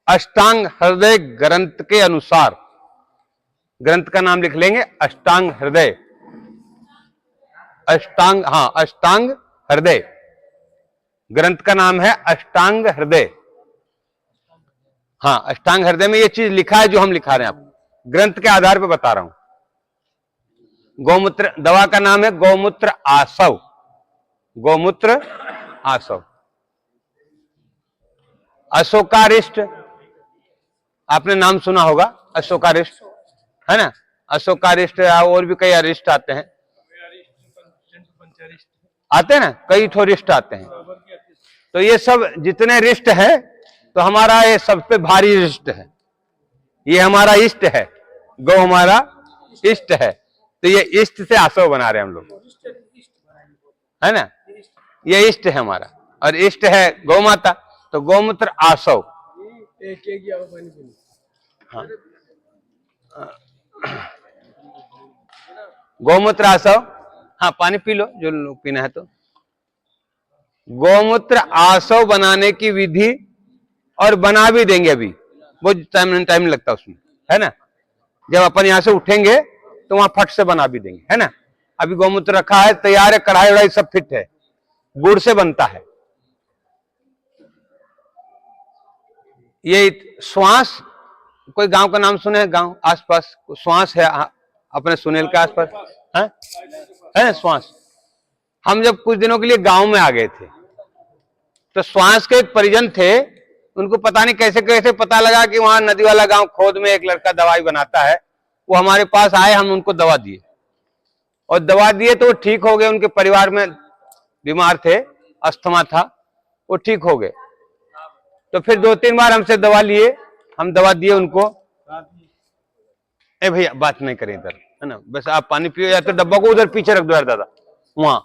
अष्टांग हृदय ग्रंथ के अनुसार, ग्रंथ का नाम लिख लेंगे अष्टांग हृदय, अष्टांग, हाँ अष्टांग हृदय, ग्रंथ का नाम है अष्टांग हृदय। हाँ अष्टांग हृदय में ये चीज लिखा है जो हम लिखा रहे हैं, आप ग्रंथ के आधार पर बता रहा हूं। गौमूत्र, दवा का नाम है गौमूत्र आसव, गौमूत्र आसव। अशोकारिष्ट, आपने नाम सुना होगा अशोकारिष्ट, है ना, अशोकारिष्ट और भी कई अरिष्ट आते हैं, आते हैं ना, कई ठो रिष्ट आते हैं। तो ये सब जितने रिष्ट है तो हमारा ये सब पे भारी रिष्ट है, ये हमारा इष्ट है, गौ हमारा इष्ट है, तो ये इष्ट से आसव बना रहे हैं हम लोग, है ना, ये इष्ट है हमारा और इष्ट है गौ माता, तो गौमूत्र आसव। हाँ गौमूत्र आसव, हाँ पानी पी लो जो लोग पीना है। तो गौमूत्र आसव बनाने की विधि, और बना भी देंगे, अभी वो टाइम लगता उसमें, है ना, जब अपन यहां से उठेंगे तो वहां फट से बना भी देंगे, है ना। अभी गौमूत्र रखा है, तैयार है, कढ़ाई वढ़ाई सब फिट है, गुड़ से बनता है। ये श्वास, कोई गांव का नाम सुने, गांव आसपास श्वास है अपने सुनेल के आसपास, है श्वास। हम जब कुछ दिनों के लिए गांव में आ गए थे तो श्वास के एक परिजन थे, उनको पता नहीं कैसे कैसे पता लगा कि वहां नदी वाला गांव खोद में एक लड़का दवाई बनाता है, वो हमारे पास आए, हम उनको दवा दिए, और दवा दिए तो वो ठीक हो गए। उनके परिवार में बीमार थे, अस्थमा था, वो ठीक हो गए। तो फिर 2-3 बार हमसे दवा लिए, हम दवा दिए उनको। ए भैया बात नहीं करें इधर, है ना, बस आप पानी पियो, या तो डब्बा को उधर पीछे रख दो यार दादा, वहां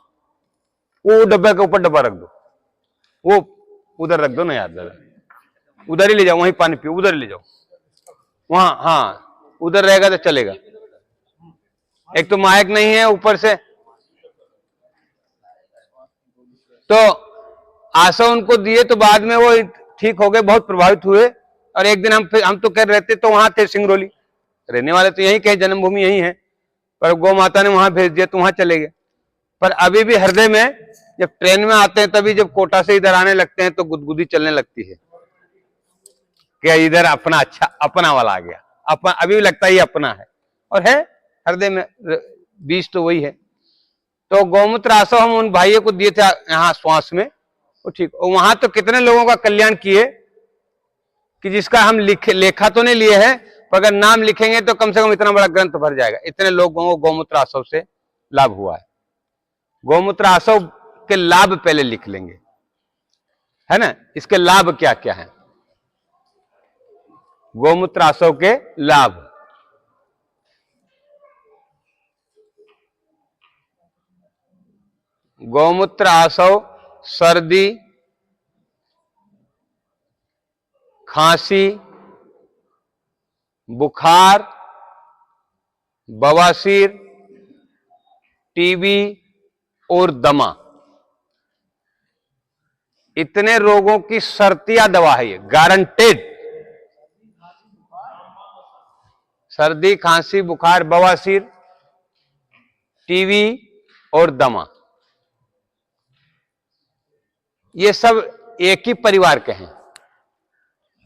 वो डब्बे के ऊपर डब्बा रख दो, वो उधर रख दो ना यार दादा, उधर ही ले जाओ, वहीं पानी पियो, उधर ही ले जाओ वहां, हाँ उधर रहेगा तो चलेगा। एक तो माइक नहीं है ऊपर से, तो आशा उनको दिए, तो बाद में वो ठीक हो गए, बहुत प्रभावित हुए। और एक दिन हम तो कर रहते, तो वहां थे सिंगरौली, रहने वाले तो यही, कहे जन्मभूमि यही है, पर गौ माता ने वहां भेज दिया तो वहां चले गए। पर अभी भी हृदय में, जब ट्रेन में आते हैं तभी जब कोटा से इधर आने लगते हैं तो गुदगुदी चलने लगती है, क्या इधर अपना, अच्छा अपना वाला आ गया, अपना अभी भी लगता है ये अपना है, और है हृदय में, बीज तो वही है। तो गौमूत्र आसव हम उन भाइयों को दिए थे यहाँ श्वास में, वो ठीक। और वहां तो कितने लोगों का कल्याण किए कि जिसका हम लेखा तो नहीं लिए हैं, पर अगर नाम लिखेंगे तो कम से कम इतना बड़ा ग्रंथ भर जाएगा, इतने लोगों को गौमूत्र आसव से लाभ हुआ है। गौमूत्र आसव के लाभ पहले लिख लेंगे, है ना, इसके लाभ क्या क्या है, गौमूत्र आसव के लाभ। गौमूत्र आसव सर्दी, खांसी, बुखार, बवासीर, टीबी और दमा, इतने रोगों की शर्तिया दवा है ये, गारंटेड। सर्दी, खांसी, बुखार, बवासीर, टीबी और दमा, ये सब एक ही परिवार के हैं।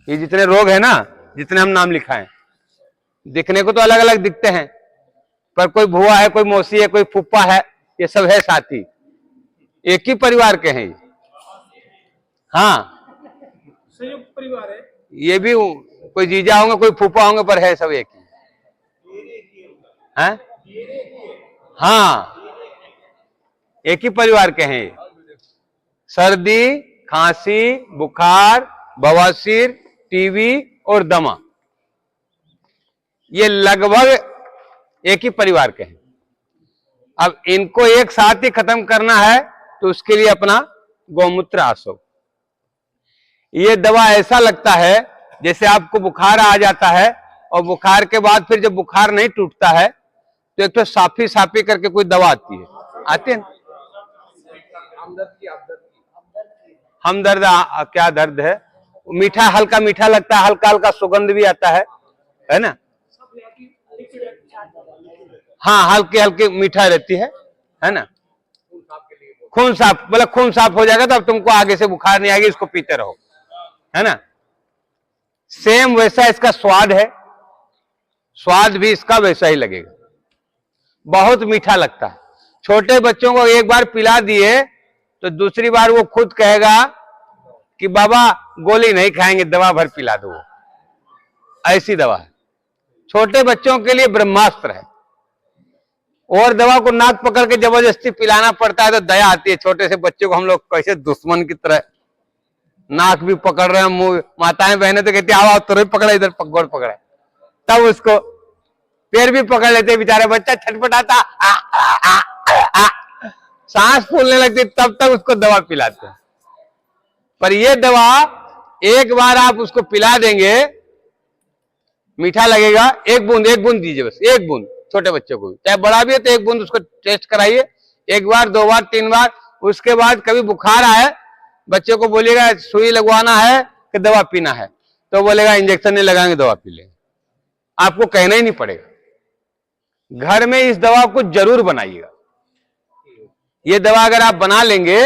ये जितने रोग है ना, जितने हम नाम लिखा है, दिखने को तो अलग अलग दिखते हैं, पर कोई भुआ है, कोई मौसी है, कोई फूफा है, ये सब है साथी, एक ही परिवार के हैं। हाँ संयुक्त परिवार है, ये भी कोई जीजा होंगे, कोई फूफा होंगे, पर है सब एक ही है। हाँ एक ही परिवार के हैं। सर्दी, खांसी, बुखार, बवासीर, टीबी और दमा, ये लगभग एक ही परिवार के हैं। अब इनको एक साथ ही खत्म करना है तो उसके लिए अपना गौमूत्र आसव। ये दवा ऐसा लगता है जैसे आपको बुखार आ जाता है, और बुखार के बाद फिर जब बुखार नहीं टूटता है तो एक तो साफी साफी करके कोई दवा आती है, आती है हमदर्द, क्या दर्द है, मीठा, हल्का मीठा लगता है, हल्का हल्का सुगंध भी आता है ना। हाँ, हल्के हल्के मीठा रहती है ना। खून साफ, बोला खून साफ हो जाएगा तो अब तुमको आगे से बुखार नहीं आएगी, इसको पीते रहो, है ना। सेम वैसा इसका स्वाद है, स्वाद भी इसका वैसा ही लगेगा, बहुत मीठा लगता है। छोटे बच्चों को एक बार पिला दिए तो दूसरी बार वो खुद कहेगा कि बाबा गोली नहीं खाएंगे, दवा भर पिला दो। ऐसी दवा है, छोटे बच्चों के लिए ब्रह्मास्त्र है। और दवा को नाक पकड़ के जबरदस्ती पिलाना पड़ता है तो दया आती है। छोटे से बच्चे को हम लोग कैसे दुश्मन की तरह नाक भी पकड़ रहे हैं, मुंह, माताएं बहनें तो कहती आओ तुरंत पकड़ा, इधर गोड़ पकड़ा, तब उसको पैर भी पकड़ लेते बेचारे, बच्चा छटपटाता सांस फूलने लगती, तब तक उसको दवा पिलाते हैं। पर ये दवा एक बार आप उसको पिला देंगे, मीठा लगेगा, एक बूंद दीजिए, बस एक बूंद, छोटे बच्चे को भी, चाहे बड़ा भी है तो एक बूंद उसको टेस्ट कराइए, एक बार, दो बार, तीन बार। उसके बाद कभी बुखार आए, बच्चे को बोलिएगा सुई लगवाना है कि दवा पीना है, तो बोलेगा इंजेक्शन नहीं लगाएंगे, दवा पी लेंगे। आपको कहना ही नहीं पड़ेगा। घर में इस दवा को जरूर बनाइएगा। ये दवा अगर आप बना लेंगे,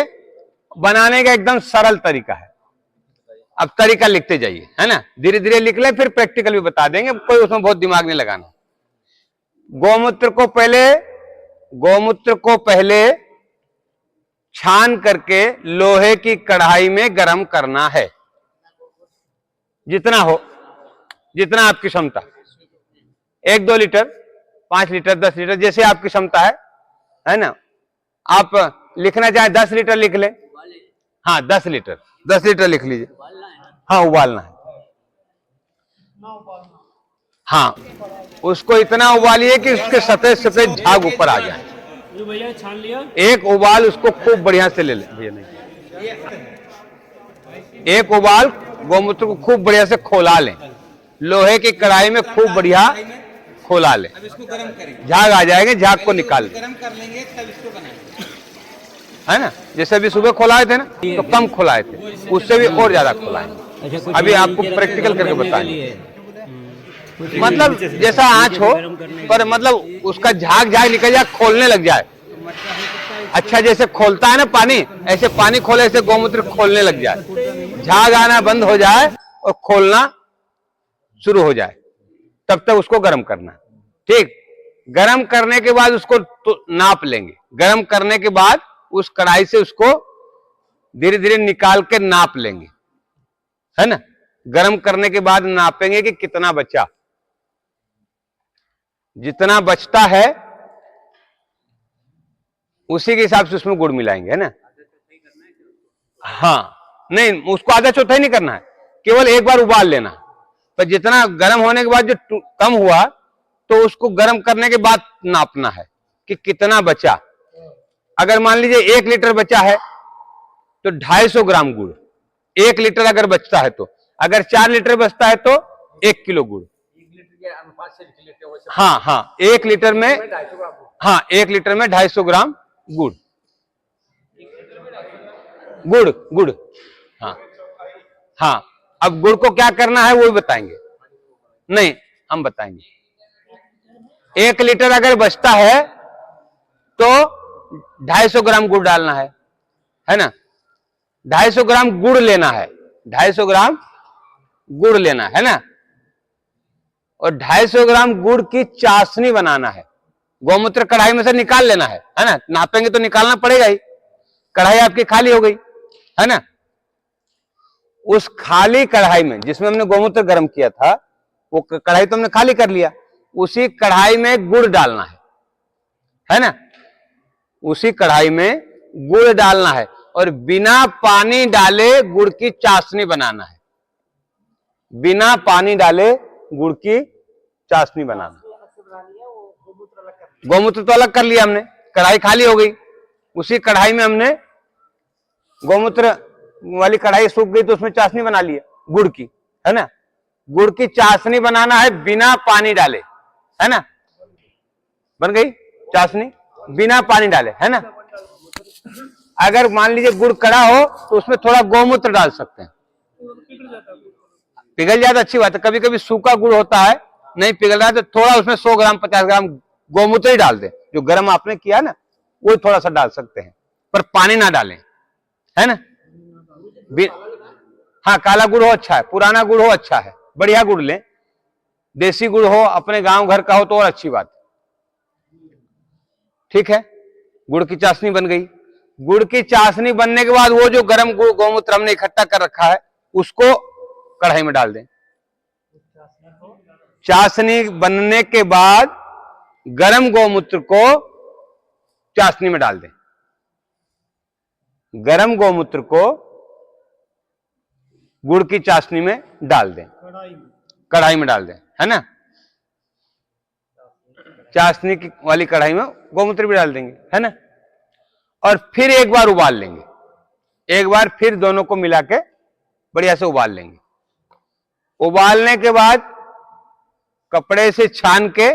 बनाने का एकदम सरल तरीका है। अब तरीका लिखते जाइए, है ना, धीरे धीरे लिख ले, फिर प्रैक्टिकल भी बता देंगे, कोई उसमें बहुत दिमाग नहीं लगाना। गोमूत्र को पहले छान करके लोहे की कढ़ाई में गर्म करना है, जितना हो, जितना आपकी क्षमता, 1-2 लीटर, 5 लीटर, 10 लीटर, जैसे आपकी क्षमता है ना। आप लिखना चाहे 10 लीटर लिख ले, हाँ 10 लीटर लिख लीजिए। हाँ, उबालना है, हाँ, उसको इतना उबालिए कि उसके सफेद सफेद झाग ऊपर आ जाए। भैया छान लिया, एक उबाल उसको खूब बढ़िया से ले ले भैया, नहीं, एक उबाल गोमूत्र को खूब बढ़िया से खोला लें, लोहे की कढ़ाई में खूब बढ़िया खोला लें। अब इसको गरम करेंगे, झाग आ जाएंगे, झाग को निकाल लें, गरम कर लेंगे तब इसको बनाएंगे, है ना। जैसे अभी सुबह खोलाए थे ना, तो कम खोलाए थे, उससे भी और ज्यादा खोलाएंगे। अभी आपको प्रैक्टिकल करके बताएंगे, मतलब जैसा आंच हो, पर मतलब उसका झाग निकल जाए, खोलने लग जाए। अच्छा, जैसे खोलता है ना पानी, ऐसे पानी खोले, ऐसे गोमूत्र खोलने लग जाए, झाग आना बंद हो जाए और खोलना शुरू हो जाए, तब तक उसको गर्म करना। ठीक, गर्म करने के बाद उसको तो नाप लेंगे। गर्म करने के बाद उस कढ़ाई से उसको धीरे धीरे निकाल के नाप लेंगे, है ना। गर्म करने के बाद नापेंगे कि कितना बचा, जितना बचता है उसी के हिसाब से उसमें गुड़ मिलाएंगे, है ना। हाँ, नहीं, उसको आधा चौथाई नहीं करना है, केवल एक बार उबाल लेना। पर जितना गर्म होने के बाद जो कम हुआ, तो उसको गर्म करने के बाद नापना है कि कितना बचा। अगर मान लीजिए 1 लीटर बचा है तो 250 ग्राम गुड़, 1 लीटर अगर बचता है तो, अगर 4 लीटर बचता है तो 1 किलो गुड़। हाँ हाँ, 1 लीटर में, हाँ 1 लीटर में 250 ग्राम गुड़, गुड़, हाँ हाँ। अब गुड़ को क्या करना है वो भी बताएंगे, नहीं हम बताएंगे। 1 लीटर अगर बचता है तो 250 ग्राम गुड़ डालना है ना। 250 ग्राम गुड़ लेना है, 250 ग्राम गुड़ लेना है ना। और 250 ग्राम गुड़ की चाशनी बनाना है। गोमूत्र कढ़ाई में से निकाल लेना है ना। नापेंगे तो निकालना पड़ेगा ही, कढ़ाई आपकी खाली हो गई, है ना। उस खाली कढ़ाई में जिसमें हमने गोमूत्र गर्म किया था, वो कढ़ाई तो हमने खाली कर लिया, उसी कढ़ाई में गुड़ डालना है ना। उसी कढ़ाई में गुड़ डालना है और बिना पानी डाले गुड़ की चाशनी बनाना है। बिना पानी डाले गुड़ की चाशनी बनाना। गोमूत्र तो अलग कर लिया हमने, कढ़ाई खाली हो गई, उसी कढ़ाई में हमने गोमूत्र वाली कढ़ाई सूख गई तो उसमें चाशनी बना लिया गुड़ की, है ना। गुड़ की चाशनी बनाना है बिना पानी डाले, है ना। बन गई चाशनी बिना पानी डाले, है ना। अगर मान लीजिए गुड़ कड़ा हो तो उसमें थोड़ा गोमूत्र डाल सकते हैं, पिघल जाता है। पिघल जाए तो अच्छी बात है। कभी कभी सूखा गुड़ होता है, नहीं पिघल रहा है तो थोड़ा उसमें 100 ग्राम 50 ग्राम गोमूत्र ही डाल दे, जो गर्म आपने किया ना वो थोड़ा सा डाल सकते हैं, पर पानी ना डालें, है ना। हाँ, काला गुड़ हो अच्छा है, पुराना गुड़ हो अच्छा है, बढ़िया गुड़ लें, देसी गुड़ हो, अपने गांव घर का हो तो और अच्छी बात। ठीक है, गुड़ की चाशनी बन गई। गुड़ की चाशनी बनने के बाद वो जो गर्म गुड़ गोमूत्र हमने इकट्ठा कर रखा है उसको कढ़ाई में डाल दें। चाशनी बनने के बाद गर्म गोमूत्र को चाशनी में डाल दें। गर्म गोमूत्र को गुड़ की चाशनी में डाल दें, कढ़ाई में डाल दें, है ना। चाशनी की वाली कढ़ाई में गोमूत्र भी डाल देंगे, है ना। और फिर एक बार उबाल लेंगे, एक बार फिर दोनों को मिला के बढ़िया से उबाल लेंगे। उबालने के बाद कपड़े से छान के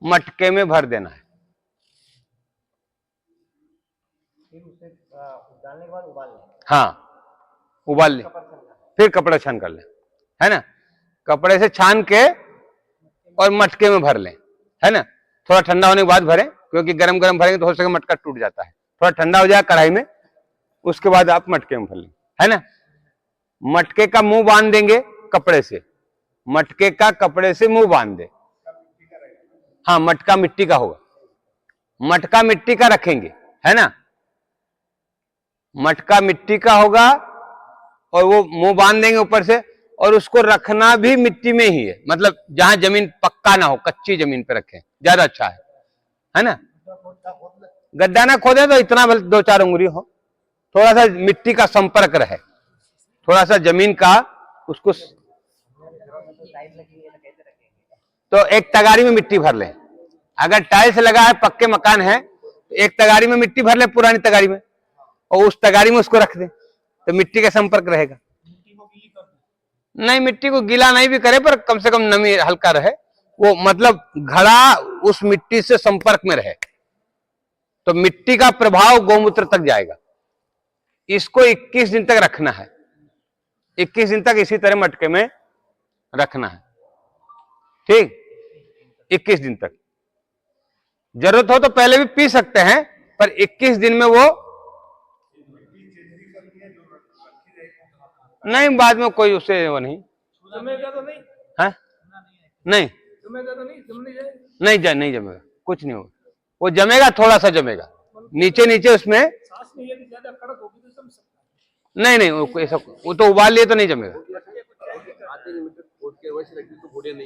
मटके में भर देना है। फिर उसे डालने के बाद उबाल लें। हाँ, उबाल ले, फिर कपड़ा छान कर लें, है ना। कपड़े से छान के और मटके में भर लें, है ना। थोड़ा ठंडा होने के बाद भरें, क्योंकि गरम गरम भरेंगे तो हो सके मटका टूट जाता है। थोड़ा ठंडा हो जाए कढ़ाई में, उसके बाद आप मटके में भर लें, है ना। मटके का मुंह बांध देंगे कपड़े से, मटके का कपड़े से मुंह बांध दे। हाँ, मटका मिट्टी का होगा, मटका मिट्टी का रखेंगे, है ना। मटका मिट्टी का होगा और वो मुंह बांध देंगे ऊपर से, और उसको रखना भी मिट्टी में ही है, मतलब जहां जमीन पक्का ना हो, कच्ची जमीन पे रखें, ज्यादा अच्छा है ना। गड्ढा ना खोदे तो इतना 2-4 उंगली हो, थोड़ा सा मिट्टी का संपर्क रहे, थोड़ा सा जमीन का उसको। तो एक तगारी में मिट्टी भर लें। अगर टाइल्स लगा है, पक्के मकान है, तो एक तगारी में मिट्टी भर ले, पुरानी तगारी में, और उस तगारी में उसको रख दें तो मिट्टी का संपर्क रहेगा। नहीं, मिट्टी को गीला नहीं भी करे, पर कम से कम नमी हल्का रहे, वो मतलब घड़ा उस मिट्टी से संपर्क में रहे, तो मिट्टी का प्रभाव गोमूत्र तक जाएगा। इसको 21 दिन तक रखना है, 21 दिन तक इसी तरह मटके में रखना है, ठीक। 21 दिन तक, जरूरत हो तो पहले भी पी सकते हैं, पर 21 दिन में वो नहीं, बाद में कोई उससे वो नहीं जमेगा तो नहीं है, नहीं जमेगा तो नहीं, जम नहीं जाए। नहीं जमेगा, कुछ नहीं होगा, वो जमेगा, थोड़ा सा जमेगा नीचे नीचे उसमें। सांस नहीं, यदि ज्यादा कड़क होगी तो जम सकता है। नहीं वो ऐसा, वो तो उबाल लिए तो नहीं जमेगा।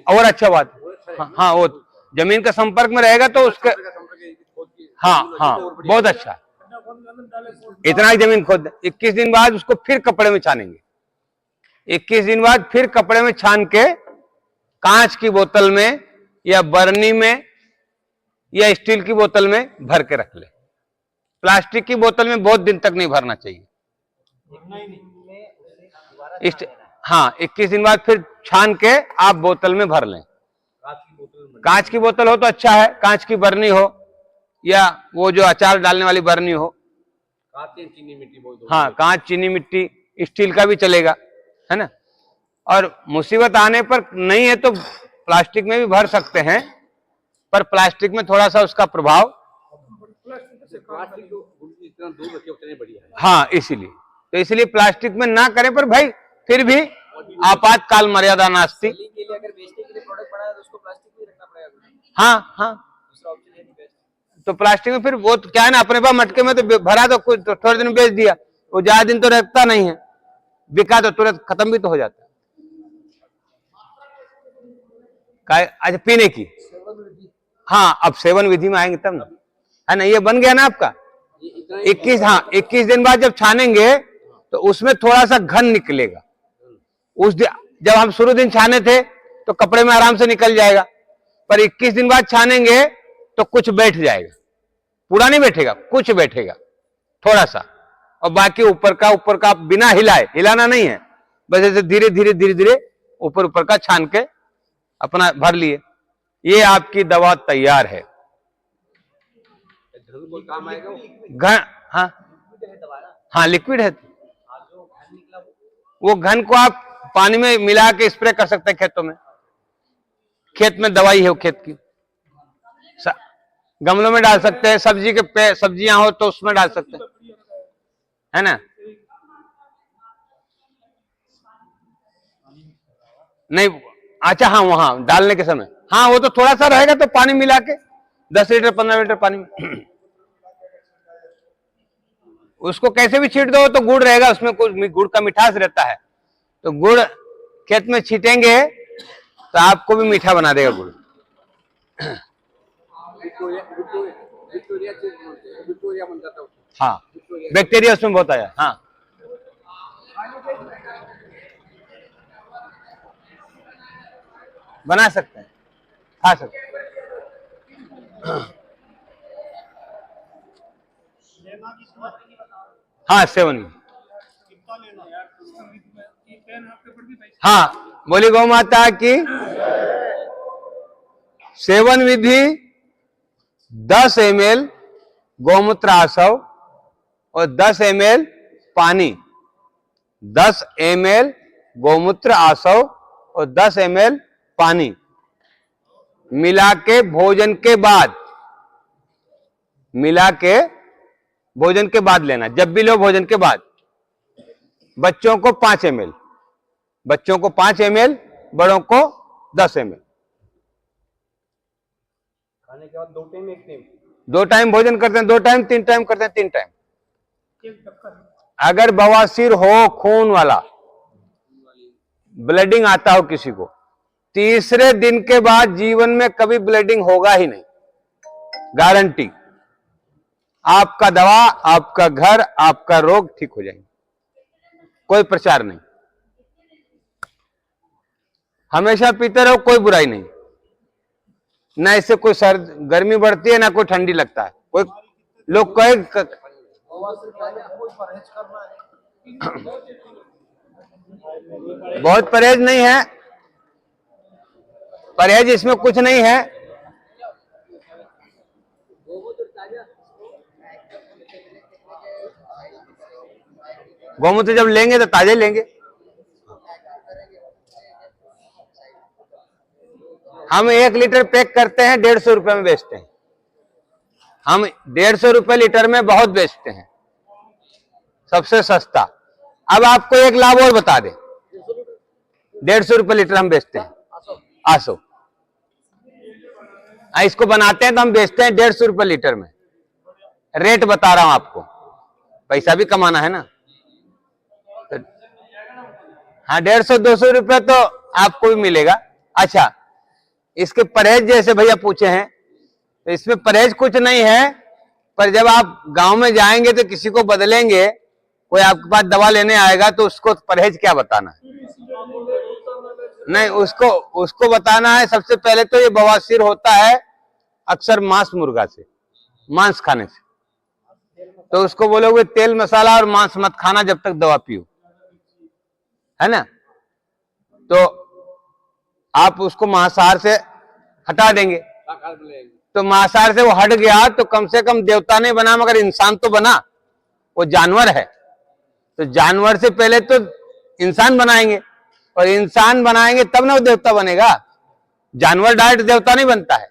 और अच्छा बात, हाँ, वो जमीन का संपर्क में रहेगा तो उसके, हाँ बहुत अच्छा। इतना ही जमीन खोद, 21 दिन बाद उसको फिर कपड़े में छानेंगे। 21 दिन बाद फिर कपड़े में छान के कांच की बोतल में या बर्नी में या स्टील की बोतल में भर के रख ले। प्लास्टिक की बोतल में बहुत दिन तक नहीं भरना चाहिए। हाँ, 21 दिन बाद फिर छान के आप बोतल में भर लें। कांच की बोतल हो तो अच्छा है, कांच की बर्नी हो या वो जो अचार डालने वाली बर्नी हो, चीनी मिट्टी बोल दो। हाँ, कांच, चीनी मिट्टी, स्टील का भी चलेगा, है ना। और मुसीबत आने पर नहीं है तो प्लास्टिक में भी भर सकते हैं, पर प्लास्टिक में थोड़ा सा उसका प्रभाव, प्लास्टिक जितना दूर रखे उतने बढ़िया है। हाँ, इसलिए प्लास्टिक में ना करें, पर भाई फिर भी आपातकाल मर्यादा नास्ति। के लिए अगर बेचने के लिए प्रोडक्ट बना है तो उसको प्लास्टिक में ही रखना पड़ेगा। हाँ, दूसरा ऑप्शन है नहीं बेस्ट। तो प्लास्टिक में फिर वो तो क्या है ना, अपने पास मटके में तो भरा तो कुछ तो थोड़े दिन बेच दिया, वो ज्यादा दिन तो रखता नहीं है, बिका तो तुरंत खत्म भी तो हो जाता है। अच्छा, पीने की, हाँ, अब सेवन विधि में आएंगे तब ना, है ना। ये बन गया ना आपका 21, हाँ, 21 दिन बाद जब छानेंगे तो उसमें थोड़ा सा घन निकलेगा। जब हम शुरू दिन छाने थे तो कपड़े में आराम से निकल जाएगा, पर 21 दिन बाद छानेंगे तो कुछ बैठ जाएगा, पूरा नहीं बैठेगा, कुछ बैठेगा थोड़ा सा, और बाकी ऊपर का बिना हिलाए, हिलाना नहीं है, बस ऐसे धीरे धीरे ऊपर का छान के अपना भर लिए। ये आपकी दवा तैयार है। काम आएगा घन, हाँ, लिक्विड है। वो घन को आप पानी में मिला के स्प्रे कर सकते हैं खेतों में। खेत में दवाई है वो खेत की, गमलों में डाल सकते हैं, सब्जी के सब्जियां हो तो उसमें डाल सकते हैं, है ना। नहीं, अच्छा हाँ, वहां डालने के समय हाँ वो तो थोड़ा सा रहेगा, तो पानी मिला के 10 लीटर 15 लीटर पानी में उसको कैसे भी छीट दो तो गुड़ रहेगा उसमें, कुछ गुड़ का मिठास रहता है, तो गुड़ खेत में छीटेंगे तो आपको भी मीठा बना देगा गुड़। विक्टोरिया बन जाता है। हाँ, बैक्टीरिया उसमें बहुत आया। हाँ, बना सकते हैं, खा सकते हैं। हाँ, सेवन। हाँ, बोली गौ माता की सेवन विधि 10 ml गौमूत्र आसव और 10 ml पानी, 10 ml गौमूत्र आसव और 10 ml पानी मिला के भोजन के बाद, मिला के भोजन के बाद लेना। जब भी लो भोजन के बाद। बच्चों को 5 ml, बच्चों को 5 ml, बड़ों को 10 ml। खाने के बाद 2 टाइम 1 टाइम, 2 टाइम भोजन करते हैं, 2 टाइम, 3 टाइम करते हैं, 3 टाइम। अगर बवासीर हो, खून वाला ब्लडिंग आता हो किसी को, तीसरे दिन के बाद जीवन में कभी ब्लीडिंग होगा ही नहीं, गारंटी। आपका दवा, आपका घर, आपका रोग ठीक हो जाएंगे, कोई प्रचार नहीं। हमेशा पीते रहो, कोई बुराई नहीं, ना इससे कोई गर्मी बढ़ती है ना कोई ठंडी लगता है। कोई लोग कहे बहुत परहेज नहीं है, परहेज इसमें कुछ नहीं है। गौमूत्र जब लेंगे तो ताजे लेंगे। हम 1 लीटर पैक करते हैं, 150 रुपए में बेचते हैं। हम 150 रुपए लीटर में बहुत बेचते हैं, सबसे सस्ता। अब आपको एक लाभ और बता दें, 150 रुपए लीटर हम बेचते हैं आसो। इसको बनाते हैं तो हम बेचते हैं 150 रुपए लीटर में। रेट बता रहा हूं आपको, पैसा भी कमाना है ना। तो हाँ, 150-200 रुपए तो आपको भी मिलेगा। अच्छा, इसके परहेज जैसे भैया पूछे हैं, तो इसमें परहेज कुछ नहीं है, पर जब आप गांव में जाएंगे तो किसी को बदलेंगे, कोई आपके पास दवा लेने आएगा तो उसको परहेज क्या बताना है? नहीं, उसको बताना है सबसे पहले तो ये बवासीर होता है अक्सर मांस मुर्गा से, मांस खाने से, तो उसको बोलोगे तेल मसाला और मांस मत खाना जब तक दवा पियो, है ना। तो आप उसको मांसाहार से हटा देंगे, तो मांसाहार से वो हट गया तो कम से कम देवता नहीं बना मगर इंसान तो बना, वो जानवर है। तो जानवर से पहले तो इंसान बनाएंगे, और इंसान बनाएंगे तब ना वो देवता बनेगा। जानवर डायरेक्ट देवता नहीं बनता है।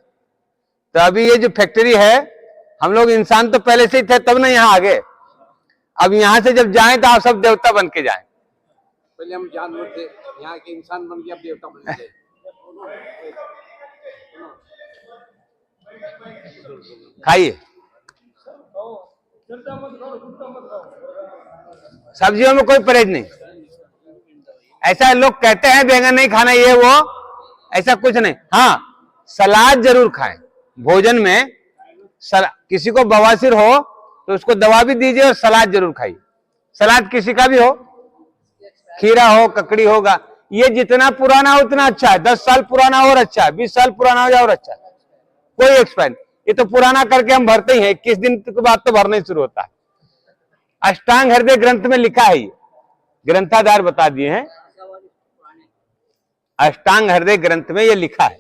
तो अभी ये जो फैक्ट्री है, हम लोग इंसान तो पहले से ही थे, तब ना यहाँ आ गए। अब यहाँ से जब जाएं तो आप सब देवता बन के जाएं। पहले हम जानवर थे, यहाँ के इंसान बन के अब देवता बन गए। खाइए, सब्जियों में कोई परहेज नहीं। ऐसा लोग कहते हैं बैंगन नहीं खाना, ये वो, ऐसा कुछ नहीं। हाँ, सलाद जरूर खाएं भोजन में। किसी को बवासीर हो तो उसको दवा भी दीजिए और सलाद जरूर खाइए। सलाद किसी का भी हो, खीरा हो, ककड़ी होगा, ये जितना पुराना हो उतना अच्छा है। 10 साल पुराना और अच्छा है, 20 साल पुराना हो जाए और अच्छा है, कोई एक्सपायर। ये तो पुराना करके हम भरते ही हैं, 21 दिन के बाद तो भरना ही शुरू होता है। अष्टांग हृदय ग्रंथ में लिखा है, ये ग्रंथाधार बता दिए हैं, अष्टांग हृदय ग्रंथ में ये लिखा है।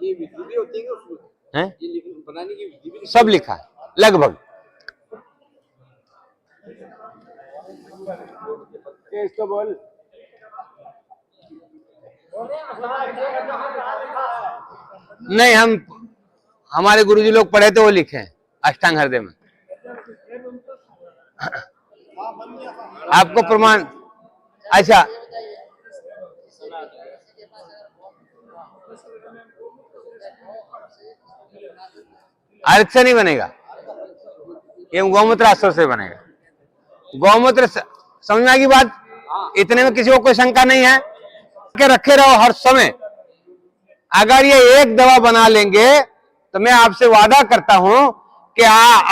ये विधि भी होती है उसमें, ये बनाने की विधि भी सब लिखा है लगभग। तो बोल नहीं, हमारे गुरुजी लोग पढ़े थे, वो लिखे हैं अष्टांग हृदय में। आपको प्रमाण? अच्छा, अर्थ से नहीं बनेगा, ये गौमूत्र आश्रय से बनेगा। गौमूत्र समझ में आएगी बात? इतने में किसी को कोई शंका नहीं है कि रखे रहो हर समय। अगर ये एक दवा बना लेंगे तो मैं आपसे वादा करता हूं कि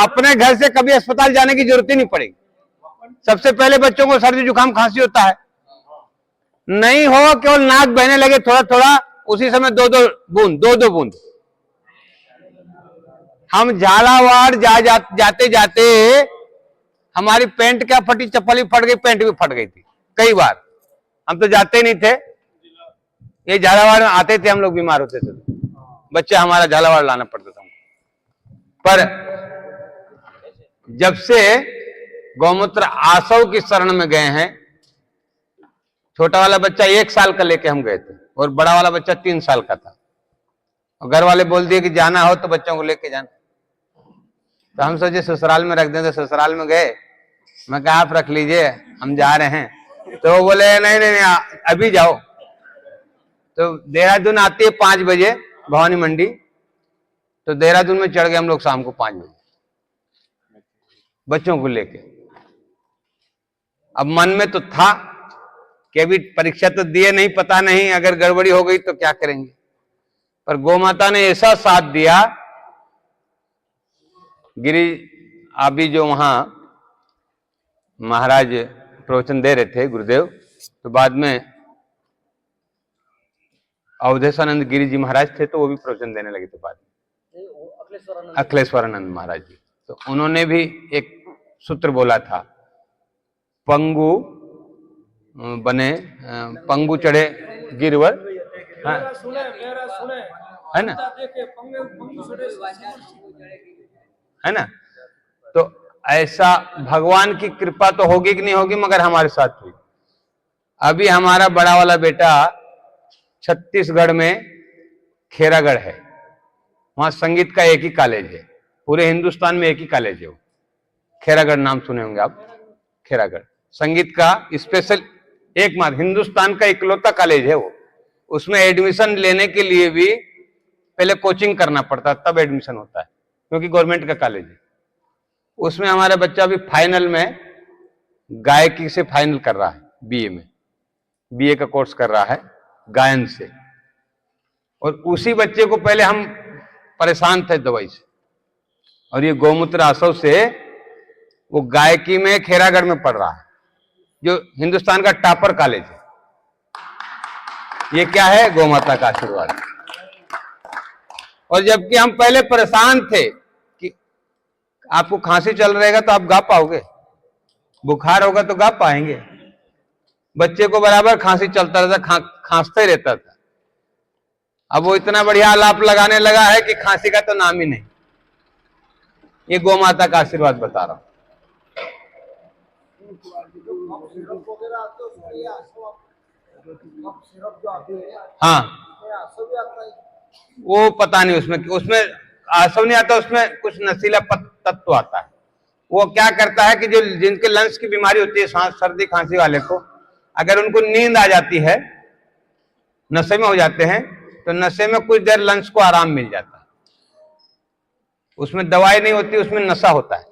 अपने घर से कभी अस्पताल जाने की जरूरत ही नहीं पड़ेगी। सबसे पहले बच्चों को सर्दी जुकाम खांसी होता है, नहीं हो केवल नाक बहने लगे थोड़ा थोड़ा, उसी समय दो दो बूंद। हम झालावाड़ जाते जाते हमारी पैंट क्या फटी, चप्पल भी फट गई, पैंट भी फट गई थी कई बार। हम तो जाते नहीं थे, ये झालावाड़ में आते थे, हम लोग बीमार होते थे, बच्चे हमारा झालावाड़ लाना पड़ता था। पर जब से गौमूत्र आसव की शरण में गए हैं, छोटा वाला बच्चा 1 साल का लेके हम गए थे और बड़ा वाला बच्चा 3 साल का था, और घर वाले बोल दिए कि जाना हो तो बच्चों को लेके जाना। तो हम सोचे ससुराल में रख दें, तो ससुराल में गए। मैं कहा आप रख लीजिए, हम जा रहे हैं। तो वो बोले नहीं नहीं नहीं, अभी जाओ। तो देहरादून आती है 5 बजे भवानी मंडी, तो देहरादून में चढ़ गए हम लोग शाम को 5 बजे बच्चों को लेके। अब मन में तो था कि अभी परीक्षा तो दिए नहीं, पता नहीं अगर गड़बड़ी हो गई तो क्या करेंगे। पर गौ माता ने ऐसा साथ दिया। गिरी अभी जो वहां महाराज प्रवचन दे रहे थे गुरुदेव, तो बाद में अवधेशानंद गिरी जी महाराज थे, तो वो भी प्रवचन देने लगे थे बाद में, अखिलेश्वरानंद महाराज जी। तो उन्होंने भी एक सूत्र बोला था, पंगु बने पंगु चढ़े गिरवर, मेरा सुने है ना, देखे पंगु चढ़े, है ना। तो ऐसा भगवान की कृपा तो होगी कि नहीं होगी, मगर हमारे साथ हुई। अभी हमारा बड़ा वाला बेटा छत्तीसगढ़ में खेरागढ़ है, वहां संगीत का एक ही कॉलेज है, पूरे हिंदुस्तान में एक ही कॉलेज है वो, खेरागढ़ नाम सुने होंगे आप। खेरागढ़ संगीत का स्पेशल एकमात्र हिंदुस्तान का इकलौता कॉलेज है वो। उसमें एडमिशन लेने के लिए भी पहले कोचिंग करना पड़ता, तब एडमिशन होता है, क्योंकि गवर्नमेंट का कॉलेज है। उसमें हमारा बच्चा अभी फाइनल में गायकी से फाइनल कर रहा है, बीए में, बीए का कोर्स कर रहा है गायन से। और उसी बच्चे को पहले हम परेशान थे दवाई से, और ये गौमूत्र आसव से वो गायकी में खेरागढ़ में पढ़ रहा है, जो हिंदुस्तान का टॉपर कॉलेज है। ये क्या है? गौ माता का आशीर्वाद। और जबकि हम पहले परेशान थे कि आपको खांसी चल रहेगा तो आप गा पाओगे, बुखार होगा तो गा पाएंगे। बच्चे को बराबर खांसी चलता रहता, खांसता ही रहता था। अब वो इतना बढ़िया आलाप लगाने लगा है कि खांसी का तो नाम ही नहीं। ये गौ माता का आशीर्वाद बता रहा हूं। हाँ, वो पता नहीं उसमें आसव नहीं आता, उसमें कुछ नशीला तत्व आता है। वो क्या करता है कि जो जिनके लंग्स की बीमारी होती है, सांस सर्दी खांसी वाले को, अगर उनको नींद आ जाती है, नशे में हो जाते हैं, तो नशे में कुछ देर लंग्स को आराम मिल जाता है। उसमें दवाई नहीं होती, उसमें नशा होता है।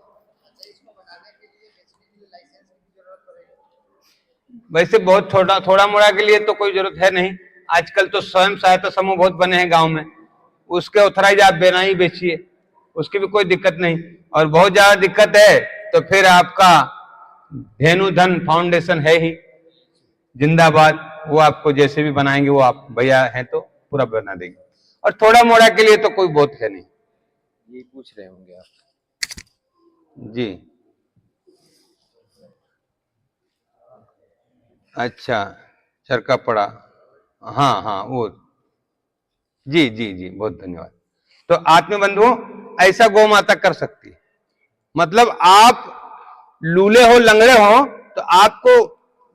वैसे बहुत थोड़ा मोड़ा के लिए तो कोई जरूरत है नहीं। आजकल तो स्वयं सहायता समूह बहुत बने हैं गांव में, उसके ऑथराइज आप बेनाई बेचिए, उसकी भी कोई दिक्कत नहीं। और बहुत ज्यादा दिक्कत है तो फिर आपका धेनु धन फाउंडेशन है ही जिंदाबाद, वो आपको जैसे भी बनाएंगे, वो आप भैया हैं तो पूरा बना देंगे। और थोड़ा मोड़ा के लिए तो कोई बहुत है नहीं। ये पूछ रहे होंगे आप जी, अच्छा, चरका पड़ा, हाँ हाँ, वो जी जी जी, बहुत धन्यवाद। तो आत्म बंधुओं, ऐसा गौ माता कर सकती है। मतलब आप लूले हो, लंगड़े हो, तो आपको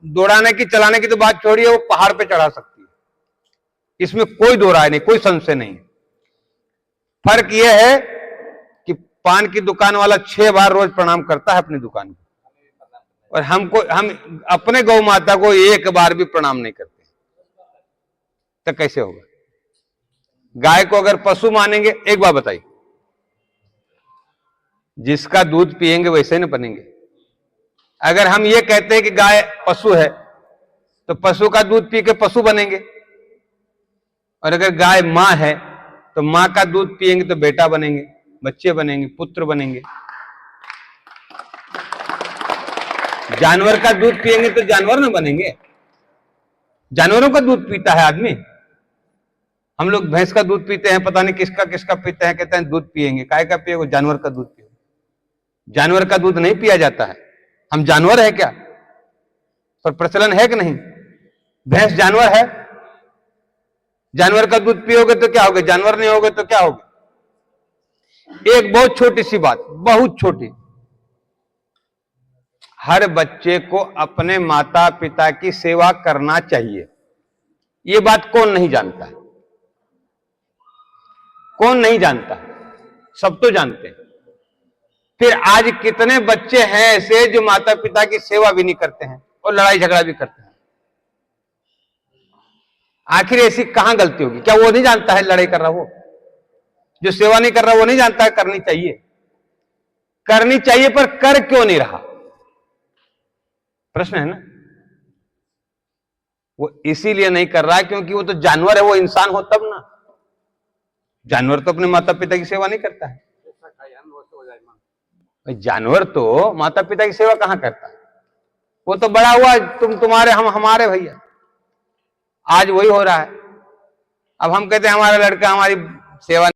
दौड़ाने की चलाने की तो बात छोड़िए, वो पहाड़ पे चढ़ा सकती है। इसमें कोई दो राय नहीं, कोई संशय नहीं। फर्क यह है कि पान की दुकान वाला 6 बार रोज प्रणाम करता है अपनी दुकान को, और हम अपने गौ माता को 1 बार भी प्रणाम नहीं करते, तो कैसे होगा? गाय को अगर पशु मानेंगे, एक बार बताइए, जिसका दूध पिएंगे वैसे न बनेंगे। अगर हम ये कहते हैं कि गाय पशु है, तो पशु का दूध पी के पशु बनेंगे, और अगर गाय मां है तो मां का दूध पिएंगे तो बेटा बनेंगे, बच्चे बनेंगे, पुत्र बनेंगे। जानवर का दूध पिएंगे तो जानवर न बनेंगे? जानवरों का दूध पीता है आदमी। हम लोग भैंस का दूध पीते हैं, पता नहीं किसका किसका पीते हैं, कहते हैं दूध पिएंगे। काय का पिएगा? जानवर का दूध पिए। जानवर का दूध नहीं पिया जाता है। हम जानवर है क्या? पर प्रचलन है कि नहीं? भैंस जानवर है? जानवर का दूध पियोगे तो क्या होगा? जानवर नहीं होगे तो क्या होगा? एक बहुत छोटी सी बात, बहुत छोटी, हर बच्चे को अपने माता पिता की सेवा करना चाहिए। यह बात कौन नहीं जानता है? कौन नहीं जानता? सब तो जानते हैं। फिर आज कितने बच्चे हैं ऐसे जो माता पिता की सेवा भी नहीं करते हैं और लड़ाई झगड़ा भी करते हैं? आखिर ऐसी कहां गलती होगी? क्या वो नहीं जानता है लड़ाई कर रहा? वो जो सेवा नहीं कर रहा वो नहीं जानता है करनी चाहिए? करनी चाहिए, पर कर क्यों नहीं रहा? प्रश्न है ना। वो इसीलिए नहीं कर रहा है क्योंकि वो तो जानवर है, वो इंसान हो तब ना। जानवर तो अपने माता पिता की सेवा नहीं करता है। जानवर तो माता पिता की सेवा कहां करता है? वो तो बड़ा हुआ तुम्हारे हम हमारे भैया। आज वही हो रहा है। अब हम कहते हैं हमारा लड़का हमारी सेवा